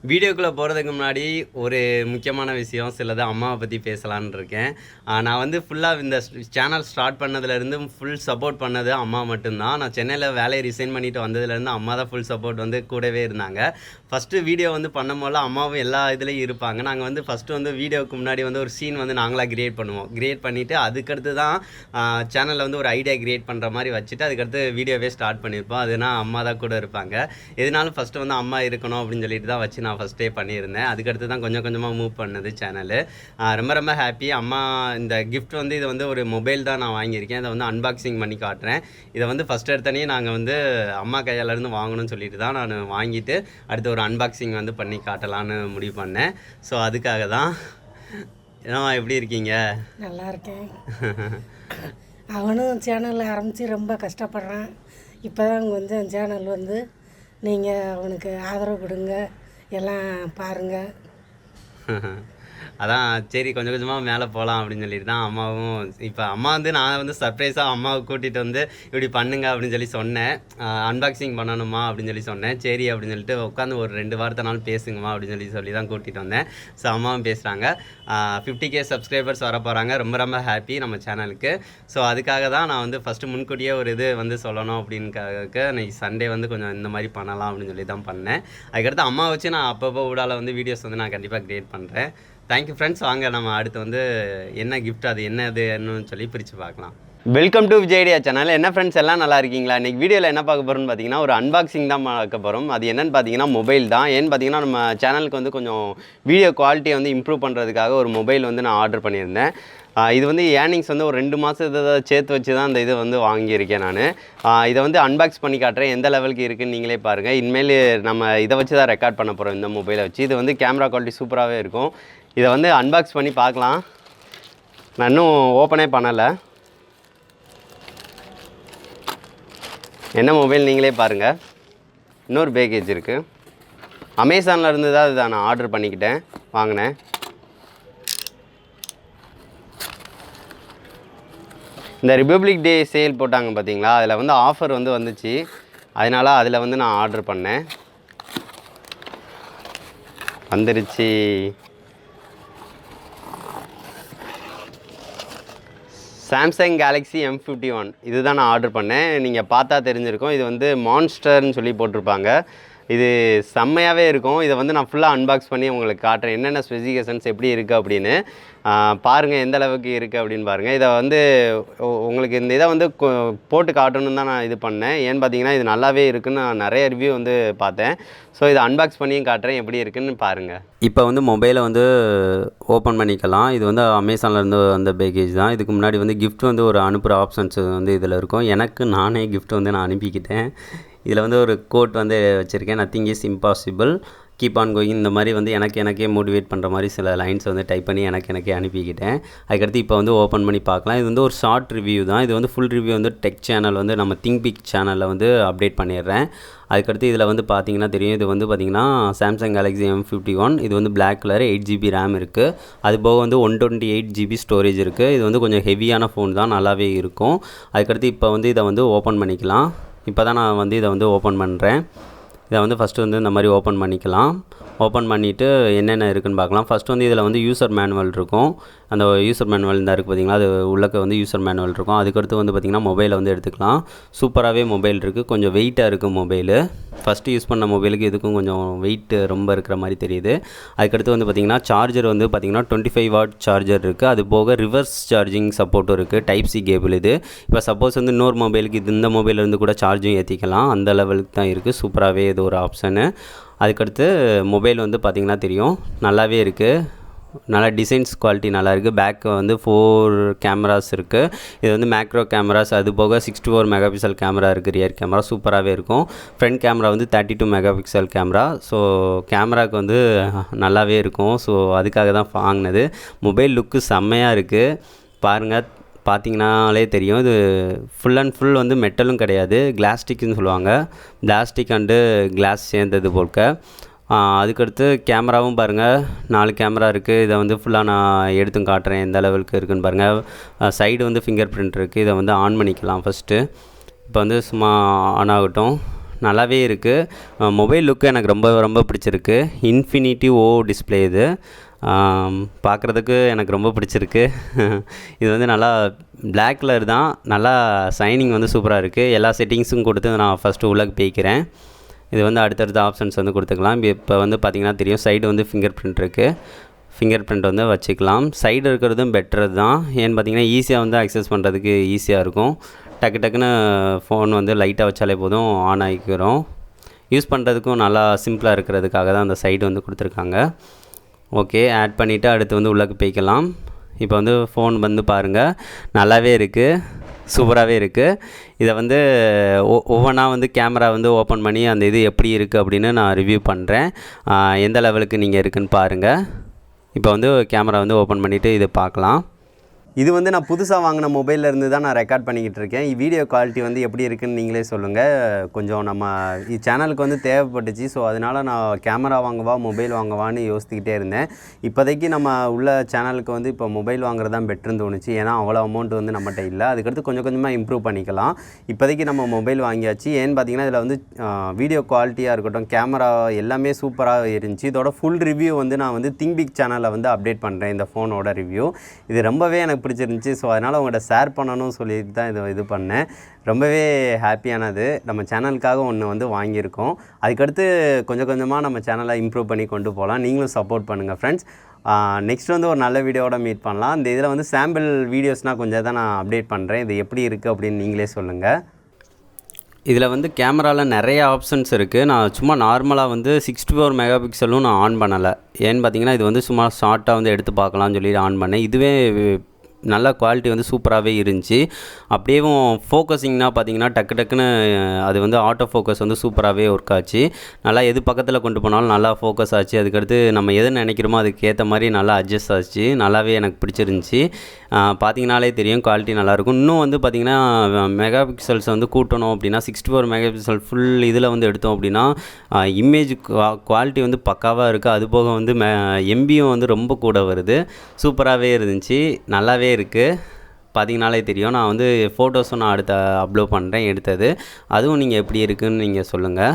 வீடியோக்குள்ளே போகிறதுக்கு முன்னாடி ஒரு முக்கியமான விஷயம் சிலது அம்மாவை பற்றி பேசலான்னு இருக்கேன். நான் வந்து ஃபுல்லாக இந்த சேனல் ஸ்டார்ட் பண்ணதுலேருந்து ஃபுல் சப்போர்ட் பண்ணது அம்மா மட்டும்தான். நான் சென்னையில் வேலையை ரிசைன் பண்ணிவிட்டு வந்ததுலேருந்து அம்மா தான் ஃபுல் சப்போர்ட் வந்து கூடவே இருந்தாங்க. ஃபஸ்ட்டு வீடியோ வந்து பண்ணும்போது அம்மாவும் எல்லா இதுலேயும் இருப்பாங்க. நாங்கள் வந்து ஃபஸ்ட்டு வந்து வீடியோவுக்கு முன்னாடி வந்து ஒரு சீன் வந்து நாங்களாக கிரியேட் பண்ணுவோம். கிரியேட் பண்ணிவிட்டு அதுக்கடுத்து தான் சேனலில் வந்து ஒரு ஐடியா கிரியேட் பண்ணுற மாதிரி வச்சுட்டு அதுக்கடுத்து வீடியோவே ஸ்டார்ட் பண்ணியிருப்போம். அதுனா அம்மா தான் கூட இருப்பாங்க. எதுனாலும் ஃபஸ்ட்டு வந்து அம்மா இருக்கணும் அப்படின்னு சொல்லிட்டு தான் வச்சு நான் ஃபஸ்ட்டே பண்ணியிருந்தேன். அதுக்கடுத்து தான் கொஞ்சம் கொஞ்சமாக மூவ் பண்ணது சேனலு. ரொம்ப ரொம்ப ஹாப்பி. அம்மா இந்த கிஃப்ட் வந்து இது வந்து ஒரு மொபைல் தான் நான் வாங்கியிருக்கேன். இதை வந்து அன்பாக்சிங் பண்ணி காட்டுறேன். இதை வந்து ஃபஸ்ட் எடுத்தனே நாங்கள் வந்து அம்மா கையாலேருந்து வாங்கணும்னு சொல்லிட்டு தான் நான் வாங்கிட்டு அடுத்து ஒரு அன்பாக்சிங் வந்து பண்ணி காட்டலான்னு முடிவு பண்ணேன். ஸோ அதுக்காக தான். என்னம்மா எப்படி இருக்கீங்க? நல்லா இருக்கேன். அவனும் சேனல் ஆரம்பித்து ரொம்ப கஷ்டப்படுறான். இப்போ தான் கொஞ்சம் சேனல் வந்து நீங்கள் அவனுக்கு ஆதரவு கொடுங்க, எல்லாம் பாருங்கள். அதான் சரி கொஞ்சம் கொஞ்சமாக மேலே போகலாம் அப்படின்னு சொல்லிட்டு தான் அம்மாவும் இப்போ அம்மா வந்து நான் வந்து சர்ப்ரைஸாக அம்மாவை கூட்டிகிட்டு வந்து இப்படி பண்ணுங்க அப்படின்னு சொல்லி சொன்னேன். அன்பாக்சிங் பண்ணணுமா அப்படின்னு சொல்லி சொன்னேன். சரி அப்படின்னு சொல்லிட்டு உட்காந்து ஒரு 2 வாரத்தினாலும் பேசுங்கம்மா அப்படின்னு சொல்லி தான் கூட்டிகிட்டு வந்தேன். ஸோ அம்மாவும் பேசுகிறாங்க. 50K சப்ஸ்கிரைபர்ஸ் வர போகிறாங்க. ரொம்ப ரொம்ப ஹாப்பி நம்ம சேனலுக்கு. ஸோ அதுக்காக தான் நான் வந்து ஃபஸ்ட்டு முன்கூட்டியே ஒரு இது வந்து சொல்லணும் அப்படின்னுக்காக இன்னைக்கு சண்டே வந்து கொஞ்சம் இந்த மாதிரி பண்ணலாம் அப்படின்னு சொல்லி தான் பண்ணேன். அதுக்கடுத்து அம்மா வச்சு நான் அப்பப்போ ஊடால வந்து வீடியோஸ் வந்து நான் கண்டிப்பாக க்ரியேட் பண்ணுறேன். Thank you friends. வாங்க நம்ம அடுத்து வந்து என்ன கிஃப்ட் அது என்னன்னு சொல்லி பிரித்து பார்க்கலாம். Welcome to Vijay channel. என்ன ஃப்ரெண்ட்ஸ் எல்லாம் நல்லா இருக்கீங்களா? இன்றைக்கி வீடியோவில் என்ன பார்க்க போகிறோம்னு பார்த்தீங்கன்னா ஒரு அன்பாக்சிங் தான் பார்க்க போகிறோம். அது என்னென்னு பார்த்தீங்கன்னா மொபைல் தான். ஏன்னு பார்த்தீங்கன்னா நம்ம சேனலுக்கு வந்து கொஞ்சம் வீடியோ குவாலிட்டியை வந்து இம்ப்ரூவ் பண்ணுறதுக்காக ஒரு மொபைல் வந்து நான் ஆர்டர் பண்ணியிருந்தேன். இது வந்து ஏர்னிங்ஸ் வந்து ஒரு 2 மாதத்தை சேர்த்து வச்சு தான் இந்த இது வந்து வாங்கியிருக்கேன் நான். இதை வந்து அன்பாக்ஸ் பண்ணி காட்டுறேன். எந்த லெவலுக்கு இருக்குதுன்னு நீங்களே பாருங்கள். இனிமேல் நம்ம இதை வச்சு தான் ரெக்கார்ட் பண்ண போகிறோம் இந்த மொபைலை வச்சு. இது வந்து கேமரா குவாலிட்டி சூப்பராகவே இருக்கும். இதை வந்து அன்பாக்ஸ் பண்ணி பார்க்கலாம். நான் இன்னும் ஓப்பனே பண்ணலை. என்ன மொபைல் நீங்களே பாருங்கள். இன்னொரு பேக்கேஜ் இருக்குது. அமேசானில் இருந்து தான் இதை நான் ஆர்டர் பண்ணிக்கிட்டேன், வாங்கினேன். இந்த ரிபப்ளிக் டே சேல் போட்டாங்க பார்த்தீங்களா, அதில் வந்து ஆஃபர் வந்து வந்துச்சு. அதனால் அதில் வந்து நான் ஆர்டர் பண்ணேன். வந்துருச்சு. சாம்சங் கேலக்ஸி M51 இது தான் நான் ஆர்டர் பண்ணேன். நீங்கள் பார்த்தா தெரிஞ்சிருக்கும். இது வந்து மான்ஸ்டர்னு சொல்லி போட்டிருப்பாங்க. இது செம்மையாகவே இருக்கும். இதை வந்து நான் ஃபுல்லாக அன்பாக்ஸ் பண்ணி உங்களுக்கு காட்டுறேன். என்னென்ன ஸ்பெசிஃபிகேஷன்ஸ் எப்படி இருக்குது அப்படின்னு பாருங்கள். எந்த அளவுக்கு இருக்குது அப்படின்னு பாருங்கள். இதை வந்து உங்களுக்கு இந்த இதை வந்து போட்டு காட்டணுன்னு தான் நான் இது பண்ணேன். ஏன்னு பார்த்தீங்கன்னா இது நல்லாவே இருக்குதுன்னு நான் நிறைய ரிவ்யூ வந்து பார்த்தேன். ஸோ இதை அன்பாக்ஸ் பண்ணியும் காட்டுறேன் எப்படி இருக்குதுன்னு பாருங்கள். இப்போ வந்து மொபைலை வந்து ஓப்பன் பண்ணிக்கலாம். இது வந்து அமேசான்லேருந்து வந்த பேக்கேஜ் தான். இதுக்கு முன்னாடி வந்து கிஃப்ட் வந்து ஒரு அனுப்புகிற ஆப்ஷன்ஸ் வந்து இதில் இருக்கும். எனக்கு நானே கிஃப்ட் வந்து நான் அனுப்பிக்கிட்டேன். இதில் வந்து ஒரு கோட் வந்து வச்சுருக்கேன். Nothing is impossible, keep on going. இந்த மாதிரி வந்து எனக்கே மோட்டிவேட் பண்ணுற மாதிரி சில லைன்ஸ் வந்து டைப் பண்ணி எனக்கே அனுப்பிக்கிட்டேன். அதுக்கடுத்து இப்போ வந்து ஓப்பன் பண்ணி பார்க்கலாம். இது வந்து ஒரு ஷார்ட் ரிவ்யூ தான். இது வந்து ஃபுல் ரிவ்யூ வந்து டெக் சேனல் வந்து நம்ம திங்க் பிக் சேனலில் வந்து அப்டேட் பண்ணிடுறேன். அதுக்கடுத்து இதில் வந்து பார்த்திங்கன்னா தெரியும். இது வந்து பார்த்திங்கன்னா சாம்சங் கேலக்ஸி M51. இது வந்து பிளாக் கலர், 8GB ரேம் இருக்குது. அது போக வந்து 128GB ஸ்டோரேஜ் இருக்குது. இது வந்து கொஞ்சம் ஹெவியான ஃபோன் தான், நல்லாவே இருக்கும். அதுக்கடுத்து இப்போ வந்து இதை வந்து ஓப்பன் பண்ணிக்கலாம். இப்போ தான் நான் வந்து இதை வந்து ஓப்பன் பண்ணுறேன். இதை வந்து ஃபஸ்ட்டு வந்து இந்த மாதிரி ஓப்பன் பண்ணிக்கலாம். ஓப்பன் பண்ணிவிட்டு என்னென்ன இருக்குதுன்னு பார்க்கலாம். ஃபஸ்ட்டு வந்து இதில் வந்து யூசர் மேனுவல் இருக்கும். அந்த யூசர் மேனுவல் இந்த இருக்குது பார்த்திங்களா, அது உள்ளக்க வந்து யூசர் மேனுவல் இருக்கும். அதுக்கடுத்து வந்து பார்த்திங்கன்னா மொபைலை வந்து எடுத்துக்கலாம். சூப்பராகவே மொபைல் இருக்குது. கொஞ்சம் வெயிட்டாக இருக்குது மொபைலு. ஃபஸ்ட்டு யூஸ் பண்ண மொபைலுக்கு இதுக்கும் கொஞ்சம் வெயிட் ரொம்ப இருக்கிற மாதிரி தெரியுது. அதுக்கடுத்து வந்து பார்த்திங்கன்னா சார்ஜர் வந்து பார்த்திங்கன்னா 25 வாட் சார்ஜர் இருக்குது. அது போக ரிவர்ஸ் சார்ஜிங் சப்போர்ட்டும் இருக்குது. டைப் சி கேபிள் இது. இப்போ சப்போஸ் வந்து இன்னொரு மொபைலுக்கு இந்த மொபைலேருந்து கூட சார்ஜும் ஏற்றிக்கலாம். அந்த லெவலுக்கு தான் இருக்குது. சூப்பராகவே இது ஒரு ஆப்ஷனு. அதுக்கடுத்து மொபைல் வந்து பார்த்திங்கன்னா தெரியும், நல்லாவே இருக்குது. நல்லா டிசைன்ஸ் குவாலிட்டி நல்லா இருக்குது. பேக் வந்து 4 கேமராஸ் இருக்குது. இது வந்து மேக்ரோ கேமராஸ். அது போக 64 மெகாபிக்சல் கேமரா இருக்குது. ரியர் கேமரா சூப்பராகவே இருக்கும். ஃப்ரண்ட் கேமரா வந்து 32 மெகாபிக்சல் கேமரா. ஸோ கேமராவுக்கு வந்து நல்லாவே இருக்கும். ஸோ அதுக்காக தான் வாங்கினது. மொபைல் லுக்கு செம்மையாக இருக்குது. பாருங்கள், பார்த்தீங்கன்னாலே தெரியும். இது ஃபுல் அண்ட் ஃபுல் வந்து மெட்டலும் கிடையாது, கிளாஸ்டிக்னு சொல்லுவாங்க. பிளாஸ்டிக் அண்டு கிளாஸ் சேர்ந்தது போல்க. அதுக்கடுத்து கேமராவும் பாருங்கள், 4 கேமரா இருக்குது. இதை வந்து ஃபுல்லாக நான் எடுத்தும் காட்டுறேன் எந்த லெவலுக்கு இருக்குதுன்னு பாருங்கள். சைடு வந்து ஃபிங்கர் பிரிண்ட் இருக்குது. இதை வந்து ஆன் பண்ணிக்கலாம் ஃபஸ்ட்டு. இப்போ வந்து சும்மா ஆன் ஆகட்டும். நல்லாவே இருக்குது. மொபைல் லுக்கு எனக்கு ரொம்ப ரொம்ப பிடிச்சிருக்கு. இன்ஃபினிட்டி ஓ டிஸ்பிளே இது. பார்க்குறதுக்கு எனக்கு ரொம்ப பிடிச்சிருக்கு. இது வந்து நல்லா பிளாக் கலர் தான், நல்லா ஷைனிங் வந்து சூப்பராக இருக்குது. எல்லா செட்டிங்ஸும் கொடுத்து நான் ஃபஸ்ட்டு உள்ளே போய்க்கிறேன். இது வந்து அடுத்தடுத்த ஆப்ஷன்ஸ் வந்து கொடுத்துக்கலாம். இப்போ வந்து பார்த்திங்கன்னா தெரியும், சைடு வந்து ஃபிங்கர் பிரிண்ட் இருக்குது. ஃபிங்கர் பிரிண்ட் வந்து வச்சுக்கலாம். சைடு இருக்கிறதும் பெட்டர் தான். ஏன்னு பார்த்தீங்கன்னா ஈஸியாக வந்து அக்சஸ் பண்ணுறதுக்கு ஈஸியாக இருக்கும். டக்குன்னு ஃபோன் வந்து லைட்டாக வச்சாலே போதும் ஆன் ஆகிக்கிறோம். யூஸ் பண்ணுறதுக்கும் நல்லா சிம்பிளாக இருக்கிறதுக்காக தான் அந்த சைடு வந்து கொடுத்துருக்காங்க. ஓகே, ஆட் பண்ணிவிட்டு அடுத்து வந்து உள்ளே போய்க்கலாம். இப்போ வந்து ஃபோன் வந்து பாருங்கள், நல்லாவே இருக்குது, சூப்பராகவே இருக்குது. இதை வந்து ஒவ்வொன்றா வந்து கேமரா வந்து ஓப்பன் பண்ணி அந்த இது எப்படி இருக்குது அப்படின்னு நான் ரிவ்யூ பண்ணுறேன். எந்த லெவலுக்கு நீங்கள் இருக்குன்னு பாருங்கள். இப்போ வந்து கேமரா வந்து ஓப்பன் பண்ணிவிட்டு இது பார்க்கலாம். இது வந்து நான் புதுசாக வாங்கின மொபைலில் இருந்து தான் நான் ரெக்கார்ட் பண்ணிக்கிட்டு இருக்கேன். வீடியோ குவாலிட்டி வந்து எப்படி இருக்குன்னு நீங்களே சொல்லுங்கள். கொஞ்சம் நம்ம சேனலுக்கு வந்து தேவைப்பட்டுச்சு. ஸோ அதனால் நான் கேமரா வாங்கவா மொபைல் வாங்கவான்னு யோசித்துக்கிட்டே இருந்தேன். இப்போதைக்கு நம்ம உள்ள சேனலுக்கு வந்து இப்போ மொபைல் வாங்குறது தான் பெட்டர்னு தோணுச்சு. ஏன்னா அவ்வளோ அமௌண்ட் வந்து நம்மகிட்ட இல்லை. அதுக்கடுத்து கொஞ்சம் கொஞ்சமாக இம்ப்ரூவ் பண்ணிக்கலாம். இப்போதைக்கு நம்ம மொபைல் வாங்கியாச்சு. ஏன்னு பார்த்தீங்கன்னா இதில் வந்து வீடியோ குவாலிட்டியாக இருக்கட்டும், கேமரா எல்லாமே சூப்பராக இருந்துச்சு. இதோட ஃபுல் ரிவ்யூ வந்து நான் வந்து திங்பிக் சேனலில் வந்து அப்டேட் பண்ணுறேன். இந்த ஃபோனோட ரிவ்யூ இது ரொம்பவே எனக்கு பிடிச்சிருந்துச்சி. ஸோ அதனால் உங்கள்கிட்ட ஷேர் பண்ணணும்னு சொல்லிட்டு தான் இது பண்ணேன். ரொம்பவே ஹாப்பியானது. நம்ம சேனலுக்காக ஒன்று வந்து வாங்கியிருக்கோம். அதுக்கடுத்து கொஞ்சம் கொஞ்சமாக நம்ம சேனலை இம்ப்ரூவ் பண்ணி கொண்டு போகலாம். நீங்களும் சப்போர்ட் பண்ணுங்கள் ஃப்ரெண்ட்ஸ். நெக்ஸ்ட் வந்து ஒரு நல்ல வீடியோவோட மீட் பண்ணலாம். இந்த இதில் வந்து சாம்பிள் வீடியோஸ்னால் கொஞ்சம் தான் நான் அப்டேட் பண்ணுறேன். இது எப்படி இருக்குது அப்படின்னு நீங்களே சொல்லுங்கள். இதில் வந்து கேமராவில் நிறைய ஆப்ஷன்ஸ் இருக்குது. நான் சும்மா நார்மலாக வந்து 64 மெகா பிக்சலும் நான் ஆன் பண்ணலை. ஏன்னு பார்த்தீங்கன்னா இது வந்து சும்மா ஷார்ட்டாக வந்து எடுத்து பார்க்கலாம்னு சொல்லி ஆன் பண்ணேன். இதுவே நல்ல குவாலிட்டி வந்து சூப்பராகவே இருந்துச்சு. அப்படியேவும் ஃபோக்கஸிங்னா பார்த்தீங்கன்னா டக்குன்னு அது வந்து ஆட்டோ ஃபோக்கஸ் வந்து சூப்பராகவே ஒர்க் ஆச்சு. நல்லா எது பக்கத்தில் கொண்டு போனாலும் நல்லா ஃபோக்கஸ் ஆச்சு. அதுக்கடுத்து நம்ம எது நினைக்கிறோமோ அதுக்கு ஏற்ற மாதிரி நல்லா அட்ஜஸ்ட் ஆச்சு. நல்லாவே எனக்கு பிடிச்சிருந்துச்சி. பார்த்தீங்கனாலே தெரியும் குவாலிட்டி நல்லாயிருக்கும். இன்னும் வந்து பார்த்திங்கன்னா மெகா பிக்சல்ஸ் வந்து கூட்டணும் அப்படின்னா 64 மெகா பிக்சல் ஃபுல் இதில் வந்து எடுத்தோம் அப்படின்னா இமேஜ் குவாலிட்டி வந்து பக்காவாக இருக்குது. அதுபோக வந்து எம்பியும் வந்து ரொம்ப கூட வருது. சூப்பராகவே இருந்துச்சு, நல்லாவே இருக்குது. பார்த்தீங்கனாலே தெரியும். நான் வந்து ஃபோட்டோஸும் நான் அடுத்த அப்லோட் பண்ணுறேன் எடுத்தது. அதுவும் நீங்கள் எப்படி இருக்குதுன்னு நீங்கள் சொல்லுங்கள்.